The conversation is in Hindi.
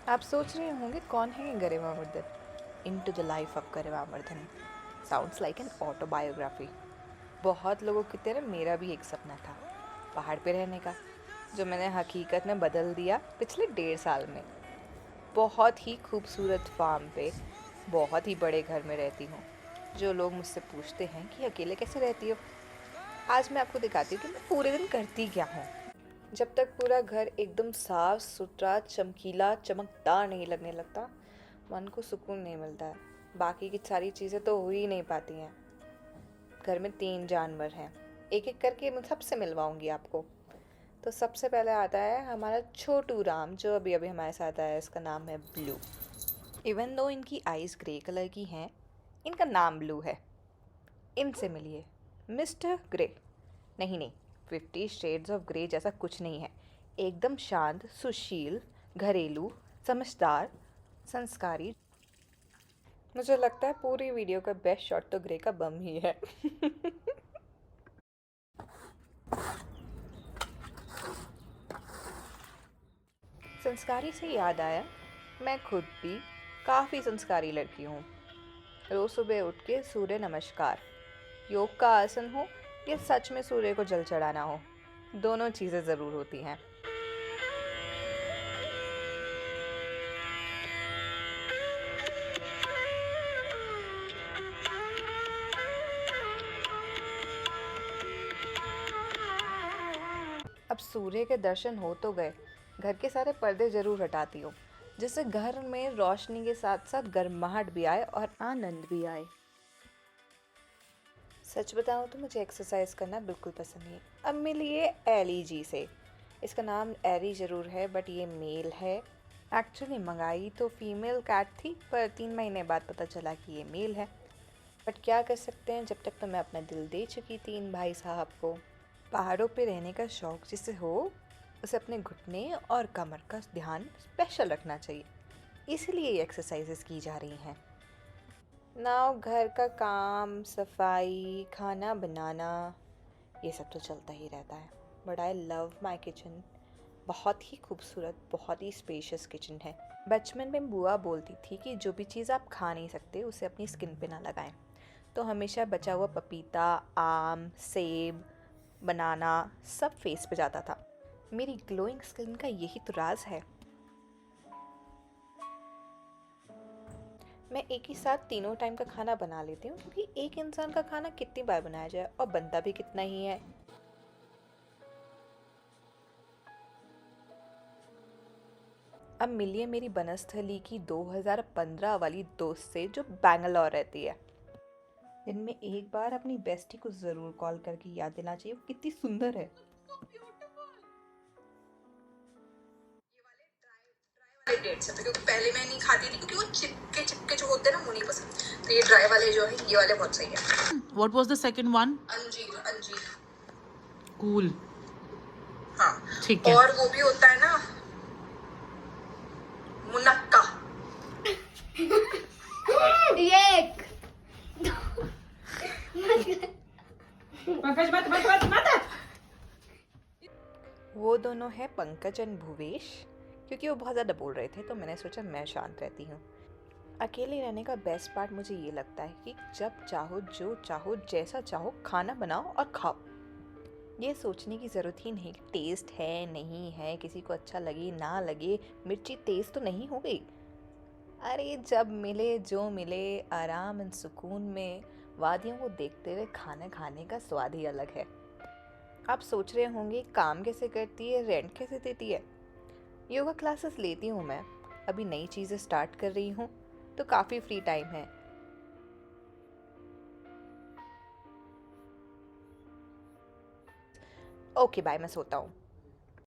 आप सोच रहे होंगे कौन है ये Garima Vardhan. Into the life of Garima Vardhan sounds like an autobiography. बहुत लोगों की तरह मेरा भी एक सपना था पहाड़ पे रहने का, जो मैंने हकीकत में बदल दिया पिछले 1.5 साल में। बहुत ही खूबसूरत फार्म पे बहुत ही बड़े घर में रहती हूँ। जो लोग मुझसे पूछते हैं कि अकेले कैसे रहती हो, आज मैं आपको दिखाती हूँ कि मैं पूरे दिन करती क्या हूँ। जब तक पूरा घर एकदम साफ सुथरा चमकीला चमकदार नहीं लगने लगता, मन को सुकून नहीं मिलता है। बाकी की सारी चीज़ें तो हो ही नहीं पाती हैं। घर में 3 जानवर हैं, एक एक करके मैं सबसे मिलवाऊंगी आपको। तो सबसे पहले आता है हमारा छोटू राम, जो अभी अभी हमारे साथ आया है। इसका नाम है ब्लू। इवन दो इनकी आइज़ ग्रे कलर की हैं, इनका नाम ब्लू है। इनसे मिलिए मिस्टर ग्रे। नहीं नहीं, 50 शेड्स ऑफ ग्रे जैसा कुछ नहीं है। एकदम शांत, सुशील, घरेलू, समझदार, संस्कारी। मुझे लगता है पूरी वीडियो का बेस्ट शॉट तो ग्रे का बम ही है। संस्कारी से याद आया, मैं खुद भी काफ़ी संस्कारी लड़की हूँ। रोज़ सुबह उठ के सूर्य नमस्कार, योग का आसन हो या सच में सूर्य को जल चढ़ाना हो, दोनों चीज़ें ज़रूर होती हैं। अब सूर्य के दर्शन हो तो गए, घर के सारे पर्दे ज़रूर हटाती हूँ, जिससे घर में रोशनी के साथ साथ गर्माहट भी आए और आनंद भी आए। सच बताऊँ तो मुझे एक्सरसाइज करना बिल्कुल पसंद नहीं। अब मिलिए एली जी से। इसका नाम एरी ज़रूर है बट ये मेल है। एक्चुअली मंगाई तो फीमेल कैट थी, पर 3 महीने बाद पता चला कि ये मेल है। बट क्या कर सकते हैं, जब तक तो मैं अपना दिल दे चुकी थी इन भाई साहब को। पहाड़ों पे रहने का शौक़ जिसे हो, उसे अपने घुटने और कमर का ध्यान स्पेशल रखना चाहिए। इसीलिए ये एक्सरसाइजेस की जा रही हैं। नाउ घर का काम, सफाई, खाना बनाना, ये सब तो चलता ही रहता है। But I love my kitchen. बहुत ही खूबसूरत, बहुत ही स्पेशियस किचन है। बचपन में बुआ बोलती थी कि जो भी चीज़ आप खा नहीं सकते उसे अपनी स्किन पे ना लगाएं। तो हमेशा बचा हुआ पपीता, आम, सेब, बनाना सब फेस पे जाता था। मेरी ग्लोइंग स्किन का यही तो राज है। मैं एक ही साथ तीनों टाइम का खाना बना लेती हूँ, क्योंकि एक इंसान का खाना कितनी बार बनाया जाए और बनता भी कितना ही है। अब मिलिए मेरी बनस्थली की 2015 वाली दोस्त से, जो बैंगलोर रहती है। दिन में एक बार अपनी बेस्टी को ज़रूर कॉल करके याद देना चाहिए वो कितनी सुंदर है। डेट्स है, क्योंकि पहले मैं नहीं खाती थी, क्योंकि वो चिपके चिपके जो होते हैं ना, वो नहीं पसंद। तो ये ड्राई वाले जो है, ये वाले बहुत सही है। What was the second one? अंजीर अंजीर। Cool. हाँ, ठीक है। और वो भी होता है ना, मुनक्का। ये पंकज मत मत मत मत। वो दोनों हैं पंकज एंड भुवेश। क्योंकि वो बहुत ज़्यादा बोल रहे थे तो मैंने सोचा मैं शांत रहती हूँ। अकेले रहने का बेस्ट पार्ट मुझे ये लगता है कि जब चाहो, जो चाहो, जैसा चाहो, खाना बनाओ और खाओ। ये सोचने की ज़रूरत ही नहीं कि टेस्ट है नहीं है, किसी को अच्छा लगे ना लगे, मिर्ची तेज़ तो नहीं हो गई। अरे जब मिले जो मिले, आराम एंड सुकून में वादियों को देखते हुए खाना खाने का स्वाद ही अलग है। आप सोच रहे होंगे काम कैसे करती है, रेंट कैसे देती है। योगा क्लासेस लेती हूँ मैं, अभी नई चीज़ें स्टार्ट कर रही हूँ, तो काफ़ी फ्री टाइम है। ओके बाय, मैं सोता हूँ।